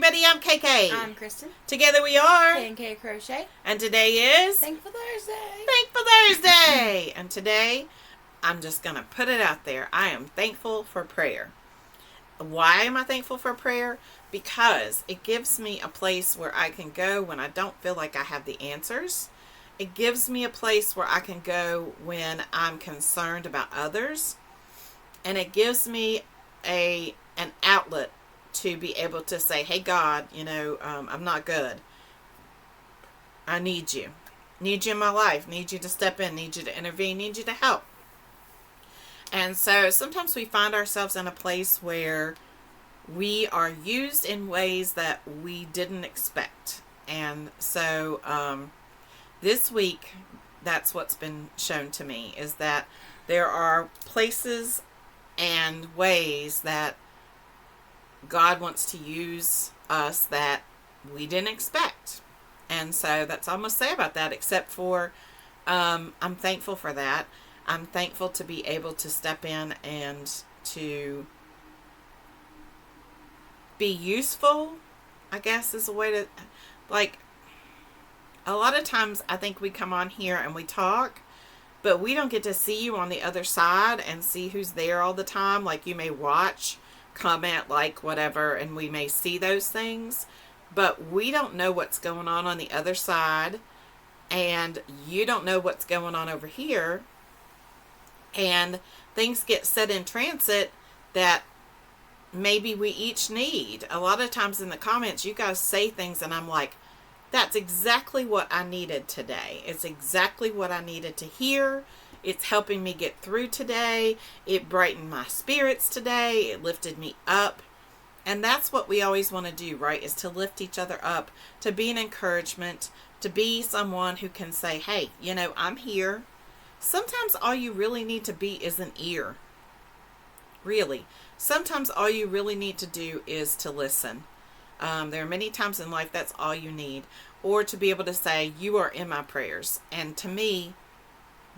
everybody, I'm KK. I'm Kristen. Together we are K&K Crochet. And today is Thankful Thursday. Thankful Thursday. And today, I'm just going to put it out there. I am thankful for prayer. Why am I thankful for prayer? Because it gives me a place where I can go when I don't feel like I have the answers. It gives me a place where I can go when I'm concerned about others. And it gives me an outlet to be able to say, hey God, I'm not good. I need you. Need you in my life. Need you to step in. Need you to intervene. Need you to help. And so sometimes we find ourselves in a place where we are used in ways that we didn't expect. And so this week, that's what's been shown to me, is that there are places and ways that God wants to use us that we didn't expect. And so that's all I'm going to say about that, except for I'm thankful for that. I'm thankful to be able to step in and to be useful, I guess is a way to, a lot of times I think we come on here and we talk, but we don't get to see you on the other side and see who's there all the time. Like, you may watch, comment, like, whatever, and we may see those things, but we don't know what's going on the other side, and you don't know what's going on over here, and things get set in transit that maybe we each need. A lot of times in the comments, you guys say things and I'm like, that's exactly what I needed today. It's exactly what I needed to hear. It's helping me get through today. It brightened my spirits today. It lifted me up. And that's what we always want to do, right? Is to lift each other up, to be an encouragement, to be someone who can say, hey, I'm here. Sometimes all you really need to be is an ear. Really. Sometimes all you really need to do is to listen. There are many times in life that's all you need. Or to be able to say, you are in my prayers. And to me,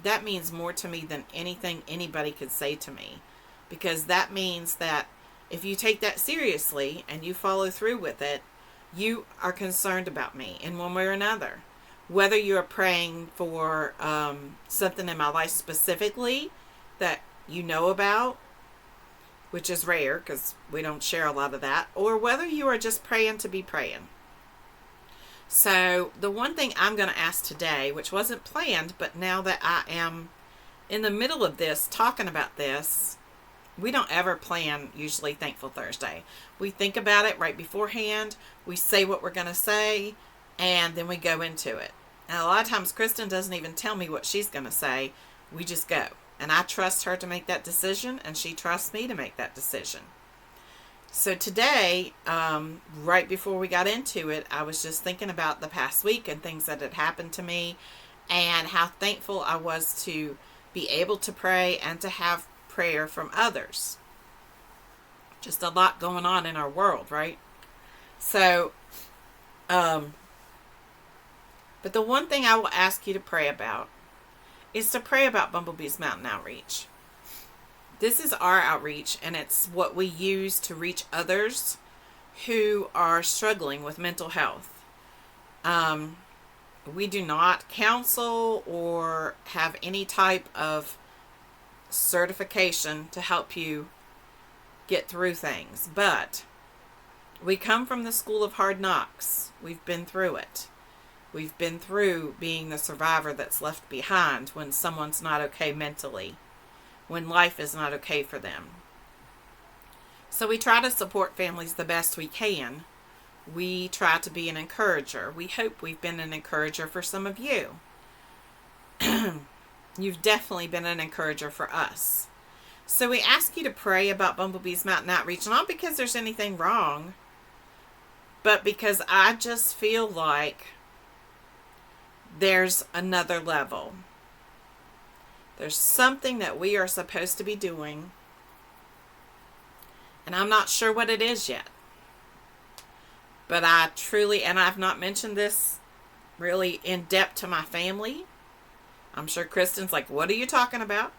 that means more to me than anything anybody could say to me. Because that means that if you take that seriously and you follow through with it, you are concerned about me in one way or another. Whether you're praying for something in my life specifically that you know about, which is rare because we don't share a lot of that, or whether you are just praying to be praying. So the one thing I'm going to ask today, which wasn't planned, but now that I am in the middle of this, talking about this, we don't ever plan usually Thankful Thursday. We think about it right beforehand. We say what we're going to say, and then we go into it. And a lot of times Kristen doesn't even tell me what she's going to say. We just go. And I trust her to make that decision, and she trusts me to make that decision. So today, right before we got into it, I was just thinking about the past week and things that had happened to me and how thankful I was to be able to pray and to have prayer from others. Just a lot going on in our world, right? So, but the one thing I will ask you to pray about is to pray about Bumblebee's Mountain Outreach. This is our outreach, and it's what we use to reach others who are struggling with mental health. We do not counsel or have any type of certification to help you get through things, but we come from the school of hard knocks. We've been through it. We've been through being the survivor that's left behind when someone's not okay mentally, when life is not okay for them. So we try to support families the best we can. We try to be an encourager. We hope we've been an encourager for some of you. You've definitely been an encourager for us. So we ask you to pray about Bumblebee's Mountain Outreach, not because there's anything wrong, but because I just feel like there's another level. There's something that we are supposed to be doing, and I'm not sure what it is yet. But I truly, and I've not mentioned this really in depth to my family. I'm sure Kristen's like, what are you talking about?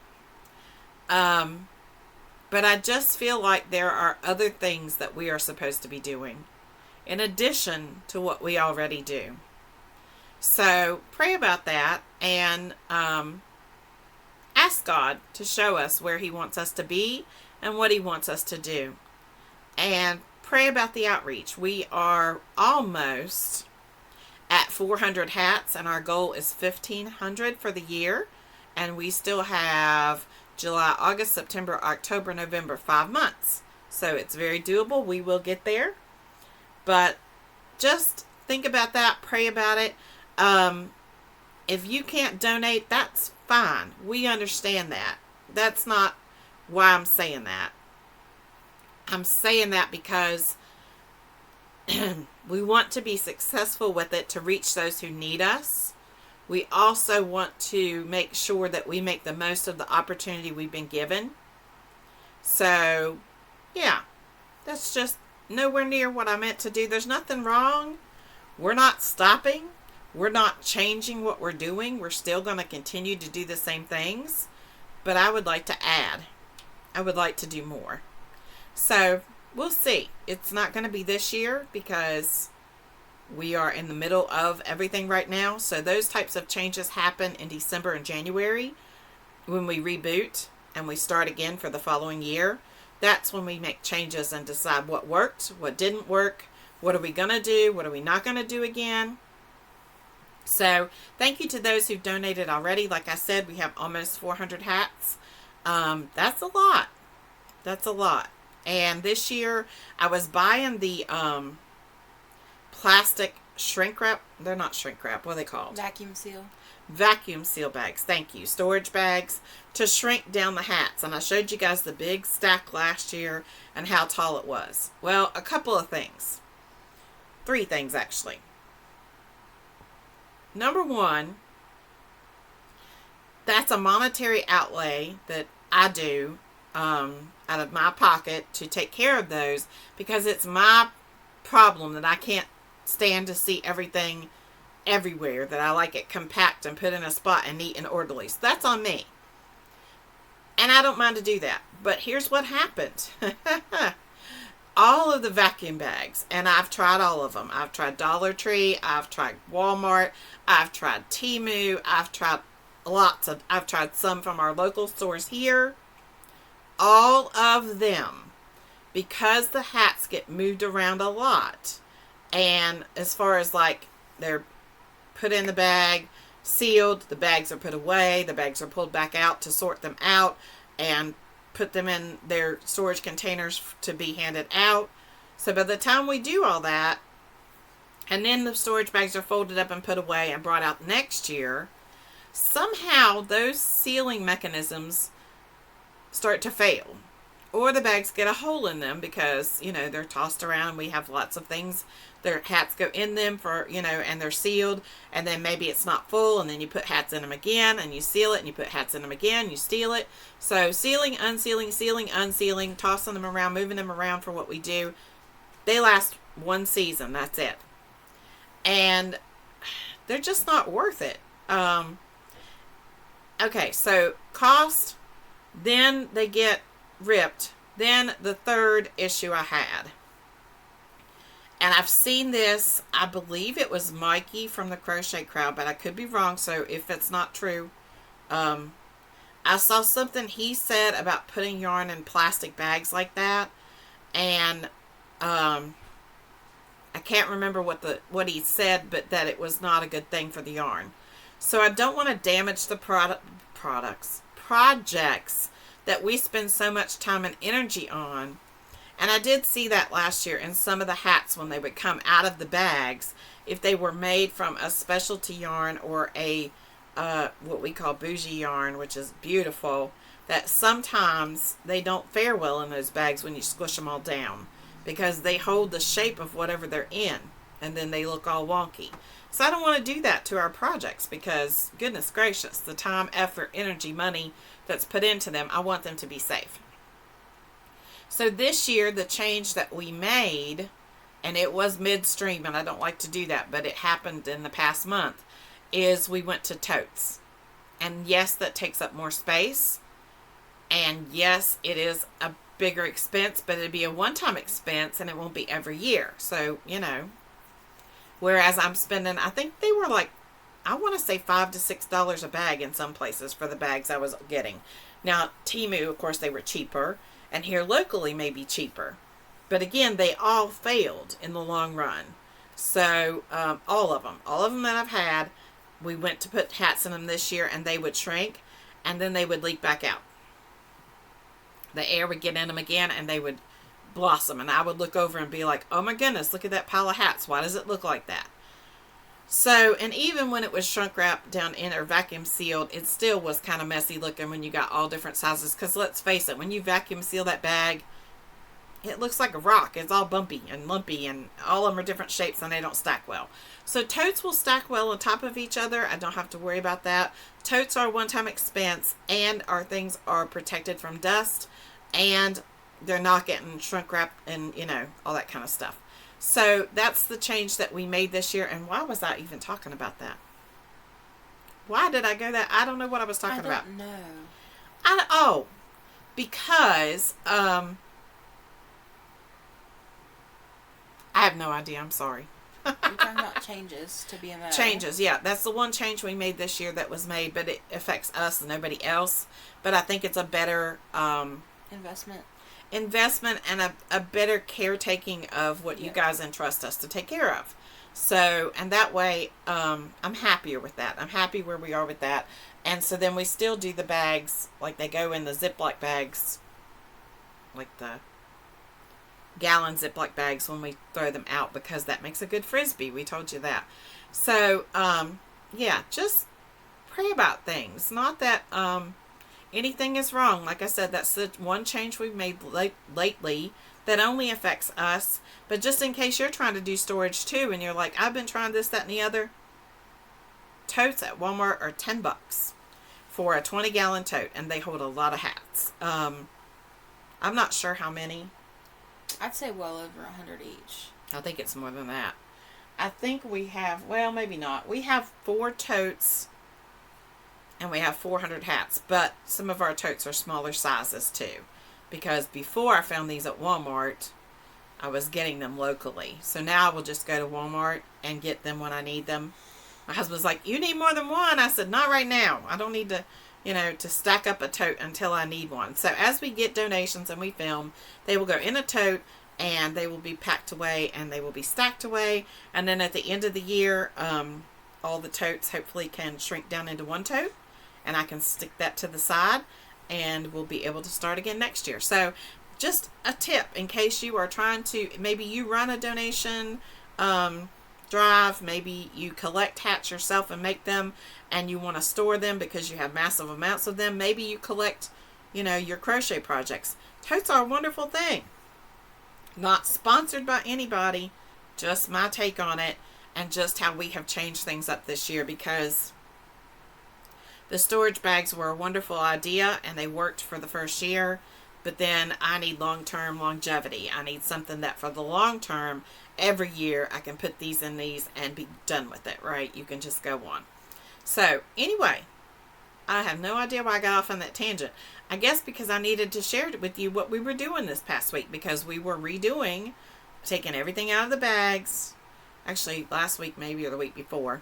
But I just feel like there are other things that we are supposed to be doing. in addition to what we already do. So pray about that and ask God to show us where He wants us to be and what He wants us to do. And pray about the outreach. We are almost at 400 hats, and our goal is 1,500 for the year. And we still have July, August, September, October, November, 5 months. So it's very doable. We will get there. But just think about that. Pray about it. If you can't donate, that's fine. We understand that. That's not why I'm saying that. I'm saying that because we want to be successful with it to reach those who need us. We also want to make sure that we make the most of the opportunity we've been given. So, yeah, that's just nowhere near what I meant to do. There's nothing wrong. We're not stopping. We're not changing what we're doing. We're still going to continue to do the same things. But I would like to add. I would like to do more. So, we'll see. It's not going to be this year because we are in the middle of everything right now. So those types of changes happen in December and January when we reboot and we start again for the following year. That's when we make changes and decide what worked, what didn't work, what are we going to do, what are we not going to do again. So thank you to those who've donated already. Like I said, we have almost 400 hats. That's a lot. That's a lot. And this year I was buying the plastic shrink wrap. They're not shrink wrap. What are they called? Vacuum seal. Vacuum seal bags. Thank you. Storage bags to shrink down the hats. And I showed you guys the big stack last year and how tall it was. Well, a couple of things. 3 things actually. Number 1, that's a monetary outlay that I do out of my pocket to take care of those because it's my problem that I can't stand to see everything everywhere, that I like it compact and put in a spot and neat and orderly. So that's on me. And I don't mind to do that. But here's what happened. All of the vacuum bags, and I've tried all of them. I've tried Dollar Tree, I've tried Walmart, I've tried Temu, I've tried some from our local stores here. All of them, because the hats get moved around a lot, and as far as like they're put in the bag, sealed, the bags are put away, the bags are pulled back out to sort them out and put them in their storage containers to be handed out. So by the time we do all that, and then the storage bags are folded up and put away and brought out next year, somehow those sealing mechanisms start to fail. Or the bags get a hole in them because, they're tossed around. We have lots of things. Their hats go in them for, and they're sealed. And then maybe it's not full. And then you put hats in them again. And you seal it. And you put hats in them again. You seal it. So sealing, unsealing, tossing them around, moving them around for what we do. They last 1 season. That's it. And they're just not worth it. Okay, so cost. Then they get ripped. Then the third issue I had, and I've seen this, I believe it was Mikey from the Crochet Crowd, but I could be wrong, so if it's not true, I saw something he said about putting yarn in plastic bags like that, and I can't remember what he said, but that it was not a good thing for the yarn. So I don't want to damage the projects that we spend so much time and energy on. And I did see that last year in some of the hats when they would come out of the bags, if they were made from a specialty yarn or a what we call bougie yarn, which is beautiful, that sometimes they don't fare well in those bags when you squish them all down because they hold the shape of whatever they're in and then they look all wonky. So I don't want to do that to our projects because, goodness gracious, the time, effort, energy, money that's put into them, I want them to be safe. So this year, the change that we made, and it was midstream, and I don't like to do that, but it happened in the past month, is we went to totes. And yes, that takes up more space. And yes, it is a bigger expense, but it'd be a one-time expense and it won't be every year. So, whereas I'm spending, I think they were like, I want to say $5 to $6 a bag in some places for the bags I was getting. Now, Temu, of course, they were cheaper, and here locally may be cheaper. But again, they all failed in the long run. So, all of them that I've had, we went to put hats in them this year, and they would shrink, and then they would leak back out. The air would get in them again, and they would blossom. And I would look over and be like, oh my goodness, look at that pile of hats. Why does it look like that? So, and even when it was shrunk wrapped down in or vacuum sealed, it still was kind of messy looking when you got all different sizes. Because let's face it, when you vacuum seal that bag, it looks like a rock. It's all bumpy and lumpy, and all of them are different shapes, and they don't stack well. So totes will stack well on top of each other. I don't have to worry about that. Totes are a one-time expense, and our things are protected from dust, and they're not getting shrunk wrapped and, all that kind of stuff. So that's the change that we made this year. And why was I even talking about that? Why did I go that? I don't know what I was talking about. I don't know. Because I have no idea. I'm sorry. You're talking about changes to BMO. Changes, yeah. That's the one change we made this year that was made, but it affects us and nobody else. But I think it's a better investment and a better caretaking of what you guys entrust us to take care of. So, and that way, I'm happier with that. I'm happy where we are with that. And so then we still do the bags, like they go in the Ziploc bags, like the gallon Ziploc bags when we throw them out, because that makes a good Frisbee. We told you that. So, just pray about things. Not that, anything is wrong. Like I said, that's the one change we've made lately that only affects us. But just in case you're trying to do storage too, and you're like, I've been trying this, that, and the other. Totes at Walmart are $10 for a 20-gallon tote, and they hold a lot of hats. I'm not sure how many. I'd say well over 100 each. I think it's more than that. I think we have, well, maybe not. We have 4 totes. And we have 400 hats, but some of our totes are smaller sizes too. Because before I found these at Walmart, I was getting them locally. So now I will just go to Walmart and get them when I need them. My husband's like, you need more than one? I said, not right now. I don't need to, to stack up a tote until I need one. So as we get donations and we film, they will go in a tote, and they will be packed away, and they will be stacked away. And then at the end of the year, all the totes hopefully can shrink down into one tote. And I can stick that to the side, and we'll be able to start again next year. So just a tip in case you are trying to, maybe you run a donation drive, maybe you collect hats yourself and make them, and you want to store them because you have massive amounts of them. Maybe you collect, your crochet projects. Totes are a wonderful thing. Not sponsored by anybody, just my take on it, and just how we have changed things up this year, because the storage bags were a wonderful idea, and they worked for the first year, but then I need long-term longevity. I need something that for the long term, every year I can put these in these and be done with it, right? You can just go on. So anyway, I have no idea why I got off on that tangent. I guess because I needed to share it with you what we were doing this past week, because we were redoing, taking everything out of the bags, actually last week maybe, or the week before,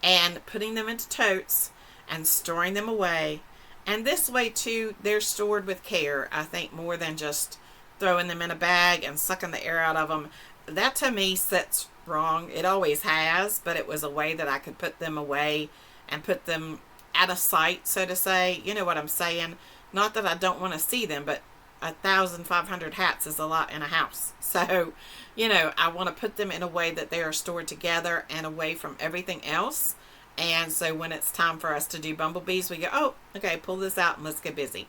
and putting them into totes and storing them away. And this way too, they're stored with care, I think, more than just throwing them in a bag and sucking the air out of them. That to me sits wrong. It always has, but it was a way that I could put them away and put them out of sight, so to say. You know what I'm saying? Not that I don't want to see them, but 1,500 hats is a lot in a house. So, I want to put them in a way that they are stored together and away from everything else. And so when it's time for us to do bumblebees, we go, oh, okay, pull this out and let's get busy.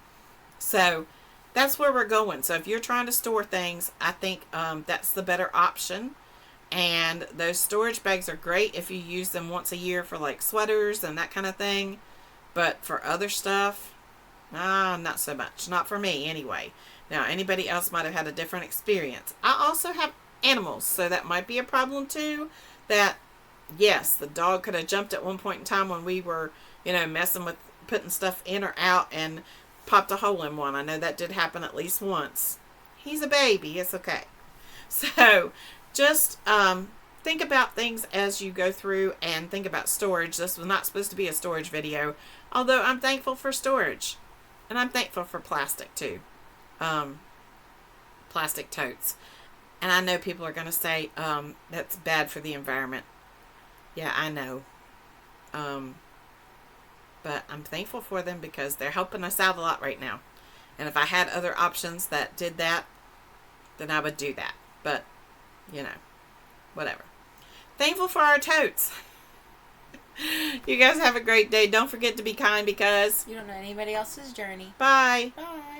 So that's where we're going. So if you're trying to store things, I think that's the better option. And those storage bags are great if you use them once a year for like sweaters and that kind of thing. But for other stuff, not so much. Not for me anyway. Now, anybody else might have had a different experience. I also have animals, so that might be a problem too. That, yes, the dog could have jumped at one point in time when we were, messing with putting stuff in or out, and popped a hole in one. I know that did happen at least once. He's a baby. It's okay. So just think about things as you go through, and think about storage. This was not supposed to be a storage video, although I'm thankful for storage. And I'm thankful for plastic too. Plastic totes. And I know people are going to say that's bad for the environment. Yeah, I know. But I'm thankful for them because they're helping us out a lot right now. And if I had other options that did that, then I would do that. But, you know, whatever. Thankful for our totes. You guys have a great day. Don't forget to be kind because you don't know anybody else's journey. Bye. Bye.